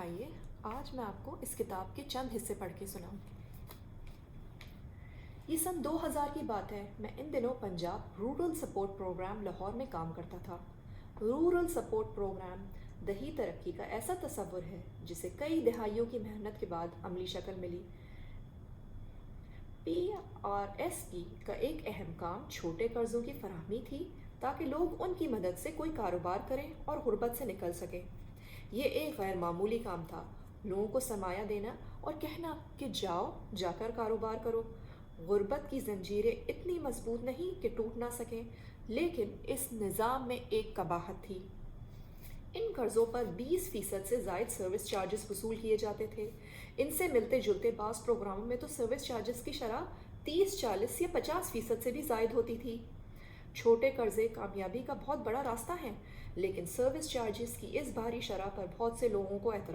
آئیے آج میں آپ کو اس کتاب کے چند حصے پڑھ کے سناؤں۔ یہ سن 2000 کی بات ہے۔ میں ان دنوں Punjab rural support programme Lahore میں کام کرتا تھا۔ رورل سپورٹ پروگرام دیہی ترقی کا ایسا تصور ہے جسے کئی دہائیوں کی محنت کے بعد عملی شکل ملی۔ PRSP کا ایک اہم کام چھوٹے قرضوں کی فراہمی تھی تاکہ لوگ ان کی مدد سے کوئی کاروبار کریں اور غربت سے نکل سکیں۔ یہ ایک غیر معمولی کام تھا، لوگوں کو سرمایہ دینا اور کہنا کہ جا کر کاروبار کرو۔ غربت کی زنجیریں اتنی مضبوط نہیں کہ ٹوٹ نہ سکیں، لیکن اس نظام میں ایک قباحت تھی۔ ان قرضوں پر 20% سے زائد سروس چارجز وصول کیے جاتے تھے۔ ان سے ملتے جلتے بعض پروگراموں میں تو سروس چارجز کی شرح 30، 40 یا 50% سے بھی زائد ہوتی تھی۔ چھوٹے قرضے کامیابی کا بہت بڑا راستہ ہیں، لیکن سروس چارجز کی اس بھاری شرح پر بہت سے لوگوں کو اعتراض